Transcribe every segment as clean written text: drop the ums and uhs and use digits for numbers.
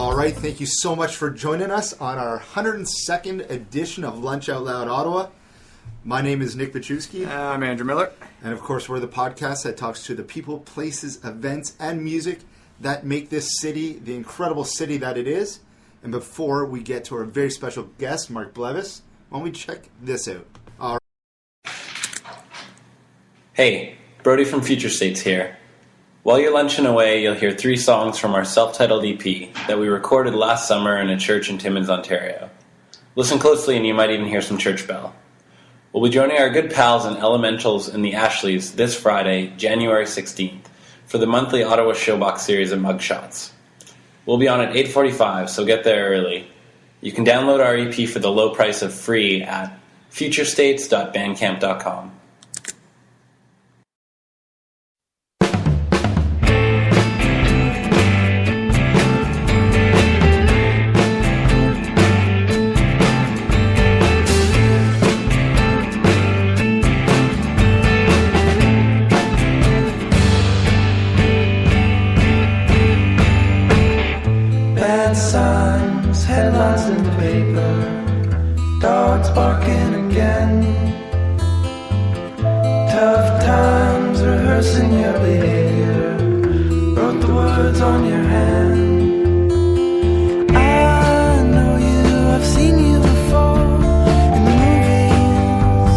All right, thank you so much for joining us on our 102nd edition of Lunch Out Loud Ottawa. My name is Nick Bachewski. I'm Andrew Miller. And of course, we're the podcast that talks to the people, places, events, and music that make this city the incredible city that it is. And before we get to our very special guest, Mark Blevis, why don't we check this out? All right. Hey, Brody from Future States here. While you're lunching away, you'll hear 3 songs from our self-titled EP that we recorded last summer in a church in Timmins, Ontario. Listen closely and you might even hear some church bell. We'll be joining our good pals and elementals in the Ashleys this Friday, January 16th, for the monthly Ottawa Showbox series of mugshots. We'll be on at 8:45, so get there early. You can download our EP for the low price of free at futurestates.bandcamp.com. Headlines in the paper, dogs barking again. Tough times, rehearsing your behavior. Wrote the words on your hand. I know you, I've seen you before in the movies.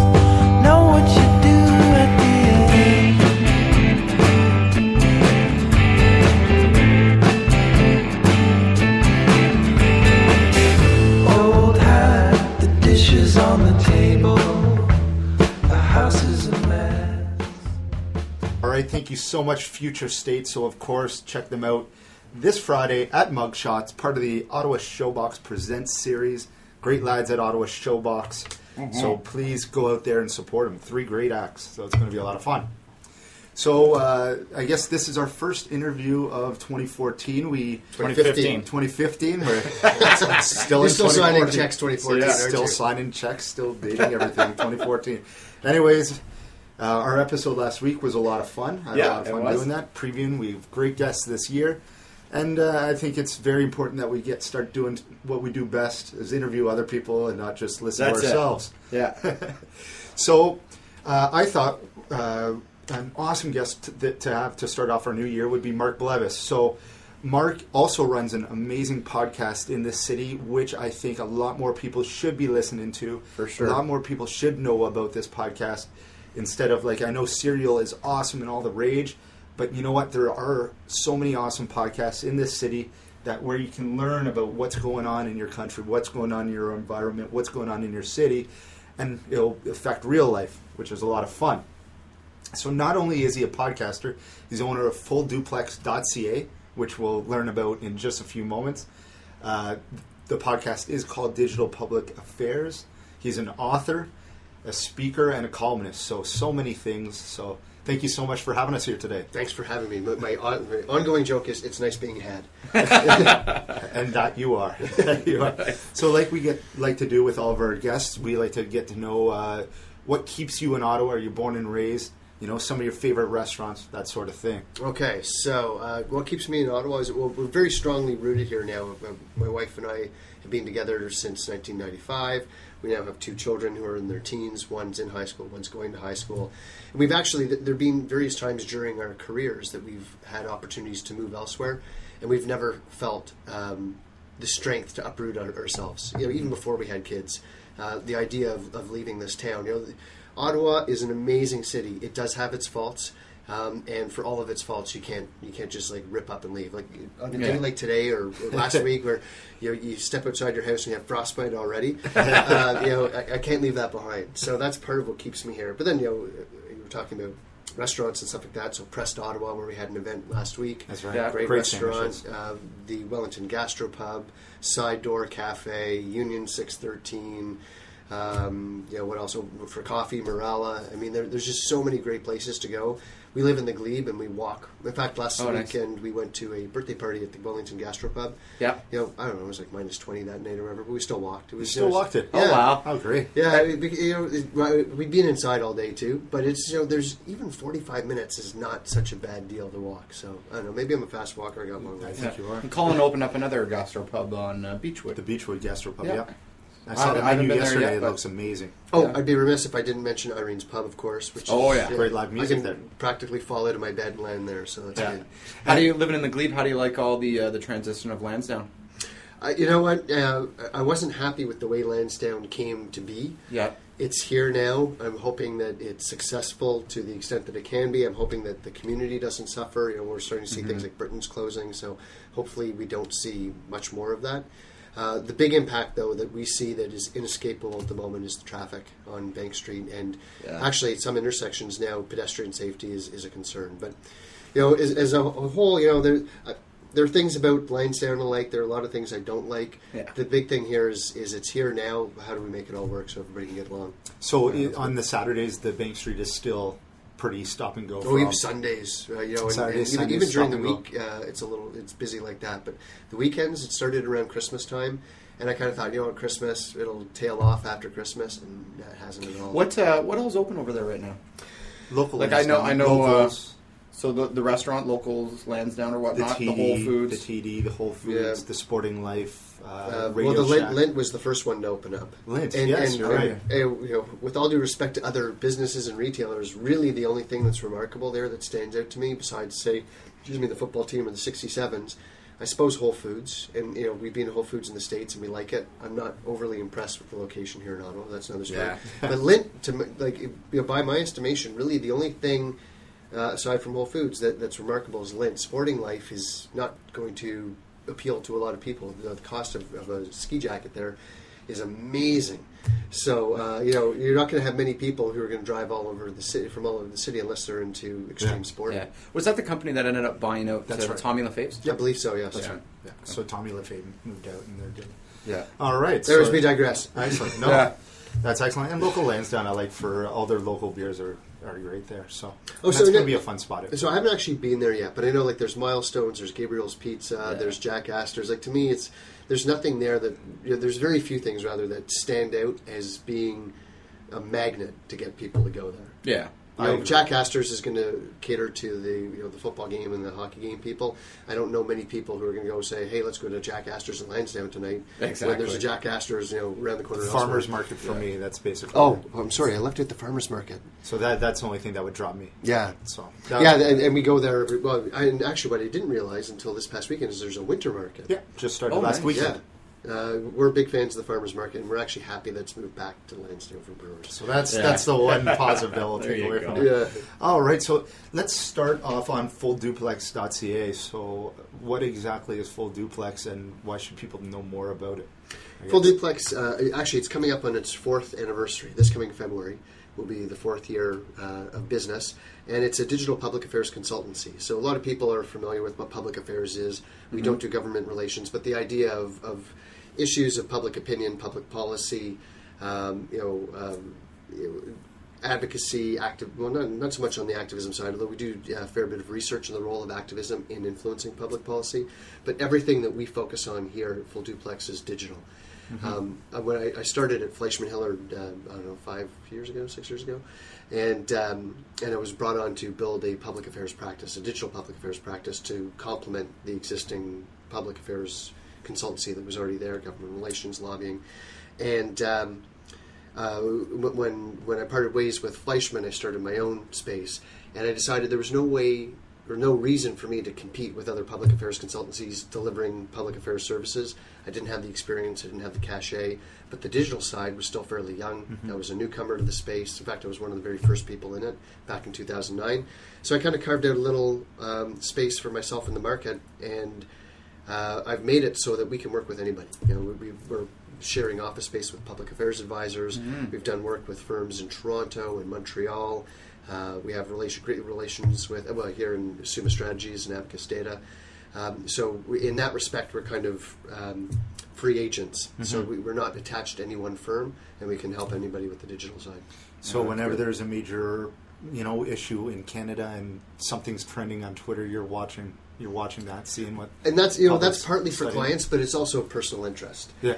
Know what you do at the on the table, the house is a mess. All right, thank you so much, Future State. So, of course, check them out this Friday at Mugshots, part of the Ottawa Showbox Presents series. Great lads at Ottawa Showbox. So please go out there and support them. 3 great acts, so it's going to be a lot of fun. So I guess this is our first interview of 2014. 2015. We're still in 2014. Signing checks 2014. Yeah, still signing checks, still dating everything 2014. Anyways, our episode last week was a lot of fun. I had a lot of fun doing that, previewing. We have great guests this year. And I think it's very important that we start doing what we do best, is interview other people and not just listen to ourselves. Yeah. So I thought an awesome guest to have to start off our new year would be Mark Blevis. So Mark also runs an amazing podcast in this city, which I think a lot more people should be listening to. For sure. A lot more people should know about this podcast instead of, I know Serial is awesome and all the rage, but you know what? There are so many awesome podcasts in this city where you can learn about what's going on in your country, what's going on in your environment, what's going on in your city, and it'll affect real life, which is a lot of fun. So not only is he a podcaster, he's owner of fullduplex.ca, which we'll learn about in just a few moments. The podcast is called Digital Public Affairs. He's an author, a speaker, and a columnist. So many things. So thank you so much for having us here today. Thanks for having me. My ongoing joke is, it's nice being had. And that you are. So like we like to do with all of our guests, we like to get to know what keeps you in Ottawa. Are you born and raised? Some of your favorite restaurants, that sort of thing. Okay, so what keeps me in Ottawa is, we're very strongly rooted here now. My wife and I have been together since 1995. We now have 2 children who are in their teens. One's in high school, one's going to high school. And we've actually, there have been various times during our careers that we've had opportunities to move elsewhere, and we've never felt the strength to uproot ourselves. Even before we had kids, the idea of leaving this town. Ottawa is an amazing city. It does have its faults, and for all of its faults, you can't just rip up and leave. On a day like today or last week, where you step outside your house and you have frostbite already. I can't leave that behind. So that's part of what keeps me here. But then you were talking about restaurants and stuff like that. So Pressed Ottawa, where we had an event last week. That's right. Yeah, great restaurant. The Wellington Gastropub, Side Door Cafe, Union 613. What else? For coffee, Morala. I mean, there's just so many great places to go. we live in the Glebe and we walk. In fact, last nice. weekend we went to a birthday party at the Wellington Gastro Pub. Yeah. You know, I don't know, it was like minus 20 that night or whatever, but we still walked. You still walked it? Oh, wow. Oh, great. Yeah, we'd been inside all day too, but it's, there's even 45 minutes is not such a bad deal to walk. So I don't know, maybe I'm a fast walker. I got one I right. think you are. And Colin opened up another gastro pub on Beechwood. The Beechwood Gastro Pub, Yeah. yeah. I saw the I haven't menu been there yesterday. yet, It but- looks amazing. Oh, Yeah. I'd be remiss if I didn't mention Irene's Pub, of course. Which Oh, is, yeah. Great live music I can there. practically fall out of my bed and land there, so that's good. How do you living in the Glebe? How do you like all the transition of Lansdowne? You know what? I wasn't happy with the way Lansdowne came to be. Yeah. It's here now. I'm hoping that it's successful to the extent that it can be. I'm hoping that the community doesn't suffer. We're starting to see things like Britain's closing, so hopefully we don't see much more of that. The big impact, though, that we see that is inescapable at the moment is the traffic on Bank Street. And actually, at some intersections now, pedestrian safety is a concern. But, as a whole, there are things about Lansdowne I like. There are a lot of things I don't like. Yeah. The big thing here is it's here now. How do we make it all work so everybody can get along? So on the Saturdays, the Bank Street is still pretty stop and go. Oh, even Sundays, and Saturdays, even Sundays, during stop the and week, it's busy like that. But the weekends, it started around Christmas time, and I kind of thought, Christmas, it'll tail off after Christmas, and it hasn't at all. What all's open over there right now? Local. Like I know. Locals, So the restaurant, Locals, Lansdowne or the whatnot, TD, the Whole Foods. the TD, the Whole Foods, Yeah. the Sporting Life. Well, Radio the Shack. Lint was the first one to open up. Lint, yes, you're right. With all due respect to other businesses and retailers, really the only thing that's remarkable there that stands out to me, besides, say, the football team or the 67s, I suppose Whole Foods. And, we've been to Whole Foods in the States and we like it. I'm not overly impressed with the location here in Ottawa. That's another story. Yeah. But Lint, by my estimation, really the only thing, aside from Whole Foods, that's remarkable is Lint. Sporting Life is not going to appeal to a lot of people. The cost of a ski jacket there is amazing. So you're not going to have many people who are going to drive all over the city unless they're into extreme sport. Yeah. Was that the company that ended up buying out That's right. Tommy LaFave's? I believe so. Yes. That's right. Yeah. So Tommy LaFave moved out and they're good. Yeah. All right. There so, we digress. Excellent. No, Yeah. that's excellent. And local Lansdowne, I like for all their local beers are great there. So Oh, that's so going to be a fun spot. So I haven't actually been there yet, but I know there's Milestones, there's Gabriel's Pizza, Yeah. there's Jack Astor's. To me, there's nothing there that there's very few things rather that stand out as being a magnet to get people to go there. Yeah. Jack Astor's is going to cater to the football game and the hockey game people. I don't know many people who are going to go say, "Hey, let's go to Jack Astor's in Lansdowne tonight." Exactly. When there's a Jack Astor's, around the corner. Farmers elsewhere. market for me. That's basically. Oh, it. I'm sorry, I left it at the farmers market. So that's the only thing that would draw me. Yeah. So And we go there. And actually, what I didn't realize until this past weekend is there's a winter market. Yeah, just started Oh, last nice. weekend. Yeah. We're big fans of the farmers market, and we're actually happy that it's moved back to Lansdowne for brewers. So that's the one positive that we'll There take you away go. from it. Yeah. All right, so let's start off on fullduplex.ca. So what exactly is Full Duplex, and why should people know more about it? Full Duplex, actually, it's coming up on its 4th anniversary. This coming February will be the 4th year of business, and it's a digital public affairs consultancy. So a lot of people are familiar with what public affairs is. We don't do government relations, but the idea of issues of public opinion, public policy, advocacy, not so much on the activism side, although we do a fair bit of research on the role of activism in influencing public policy. But everything that we focus on here at Full Duplex is digital. When I started at Fleischman Hillard, 6 years ago, and I was brought on to build a public affairs practice, a digital public affairs practice, to complement the existing public affairs consultancy that was already there, government relations, lobbying. And when I parted ways with Fleischman, I started my own space, and I decided there was no way or no reason for me to compete with other public affairs consultancies delivering public affairs services. I didn't have the experience, I didn't have the cachet, but the digital side was still fairly young. I was a newcomer to the space. In fact, I was one of the very first people in it back in 2009. So I kind of carved out a little space for myself in the market, and I've made it so that we can work with anybody. We're sharing office space with public affairs advisors. We've done work with firms in Toronto and Montreal. We have great relations with, here in Summa Strategies and Abacus Data. So in that respect, we're kind of free agents. So we're not attached to any one firm, and we can help anybody with the digital side. So whenever there's a major issue in Canada and something's trending on Twitter, you're watching that, seeing what. And that's that's partly for studying. clients, but it's also a personal interest. Yeah.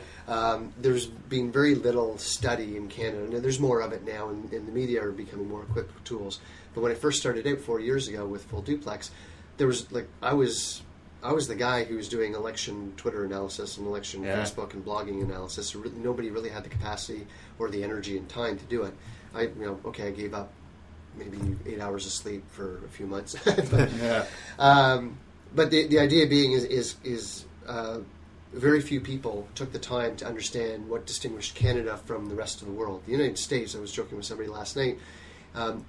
There's been very little study in Canada, and there's more of it now, and the media are becoming more equipped with tools. But when I first started out 4 years ago with Full Duplex, there was I was the guy who was doing election Twitter analysis and election Facebook and blogging analysis. So nobody really had the capacity or the energy and time to do it. I gave up maybe 8 hours of sleep for a few months. But the idea being is very few people took the time to understand what distinguished Canada from the rest of the world. The United States, I was joking with somebody last night,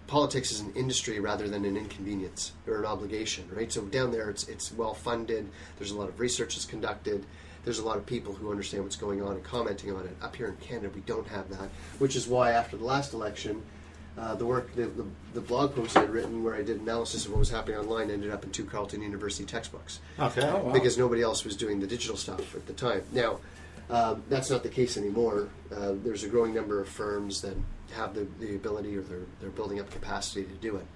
politics is an industry rather than an inconvenience or an obligation, right? So down there it's well funded, there's a lot of research that's conducted, there's a lot of people who understand what's going on and commenting on it. Up here in Canada we don't have that, which is why after the last election, the blog post I had written where I did analysis of what was happening online ended up in 2 Carleton University textbooks. Okay. Oh, wow. Because nobody else was doing the digital stuff at the time. Now, that's not the case anymore. There's a growing number of firms that have the ability, or they're building up capacity to do it.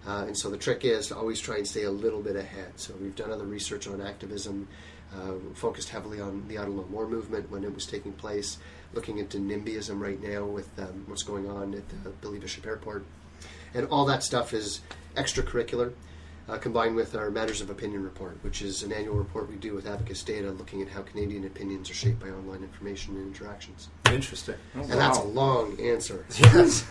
And so the trick is to always try and stay a little bit ahead. So we've done other research on activism, focused heavily on the Ottawa War movement when it was taking place, looking into NIMBYism right now with what's going on at the Billy Bishop Airport. And all that stuff is extracurricular, combined with our Matters of Opinion report, which is an annual report we do with Abacus Data looking at how Canadian opinions are shaped by online information and interactions. Interesting. And that's a long answer. Yes.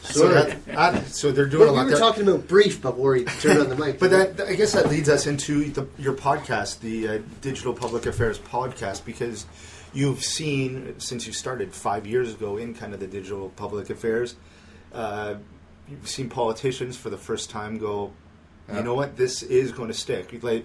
So they're doing a lot. We were talking about brief before he turned on the mic. But I guess that leads us into your podcast, the Digital Public Affairs podcast, because you've seen, since you started 5 years ago in kind of the digital public affairs, you've seen politicians for the first time go, you know what, this is going to stick. Like,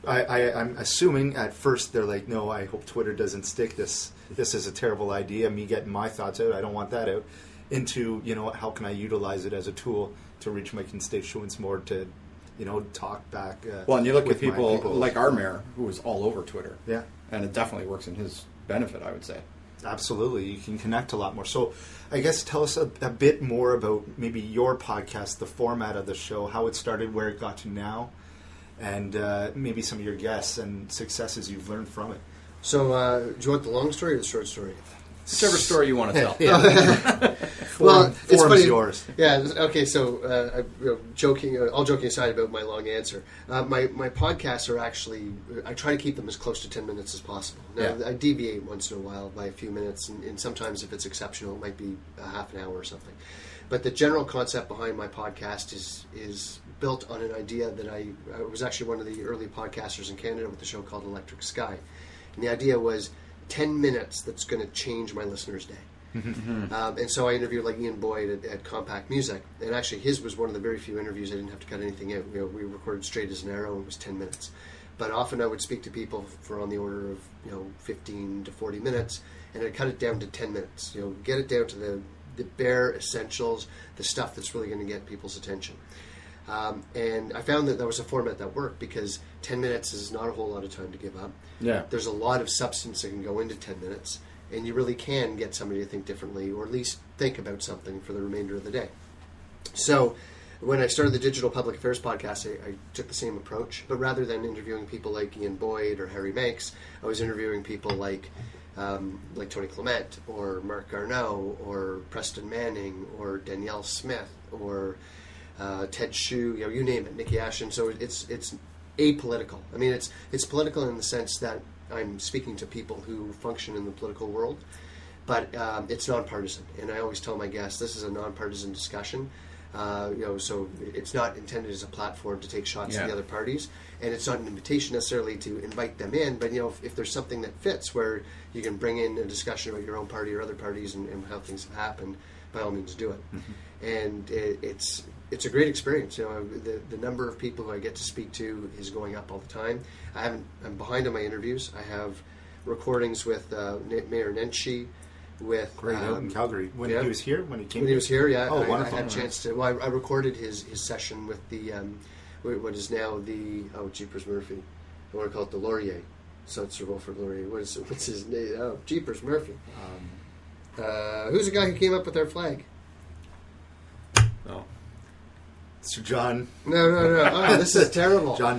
I'm assuming at first they're like, no, I hope Twitter doesn't stick. This is a terrible idea. Me getting my thoughts out, I don't want that out. Into, how can I utilize it as a tool to reach my constituents more, to, talk back. And you look at people like our people. mayor, who is all over Twitter. Yeah. And it definitely works in his benefit, I would say. Absolutely. You can connect a lot more. So I guess tell us a bit more about maybe your podcast, the format of the show, how it started, where it got to now, and maybe some of your guests and successes you've learned from it. So do you want the long story or the short story? Whichever story you want to tell. Well, it's funny. Yours. Yeah. Okay. So, all joking aside about my long answer, my podcasts are actually, I try to keep them as close to 10 minutes as possible. Now, I deviate once in a while by a few minutes, and sometimes if it's exceptional, it might be a half an hour or something. But the general concept behind my podcast is built on an idea that I was actually one of the early podcasters in Canada with a show called Electric Sky, and the idea was 10 minutes that's going to change my listener's day. And so I interviewed like Ian Boyd at Compact Music, and actually his was one of the very few interviews I didn't have to cut anything out. We recorded straight as an arrow, and it was 10 minutes. But often I would speak to people for on the order of 15 to 40 minutes, and I'd cut it down to 10 minutes. Get it down to the bare essentials, the stuff that's really going to get people's attention. And I found that was a format that worked because 10 minutes is not a whole lot of time to give up. Yeah. There's a lot of substance that can go into 10 minutes, and you really can get somebody to think differently, or at least think about something for the remainder of the day. So when I started the Digital Public Affairs podcast, I took the same approach, but rather than interviewing people like Ian Boyd or Harry Makes, I was interviewing people like Tony Clement or Mark Garneau or Preston Manning or Danielle Smith or Ted Hsu, you name it, Nikki Ashton. So it's apolitical. I mean, it's political in the sense that I'm speaking to people who function in the political world, but it's nonpartisan. And I always tell my guests, this is a nonpartisan discussion. So it's not intended as a platform to take shots at the other parties, and it's not an invitation necessarily to invite them in. But if there's something that fits where you can bring in a discussion about your own party or other parties and how things have happened, by all means do it. And it's a great experience. The number of people who I get to speak to is going up all the time. I'm behind on my interviews. I have recordings with Mayor Nenshi, with out in Calgary when he was here, when he came. When he was here, wonderful. I had a chance to. Well, I recorded his session with the what is now the Jeepers Murphy. I want to call it the Laurier. So it's Sir Wilfrid Laurier. What's his name? Oh, Jeepers Murphy. Who's the guy who came up with our flag? No. So John, No. Oh, this is terrible. John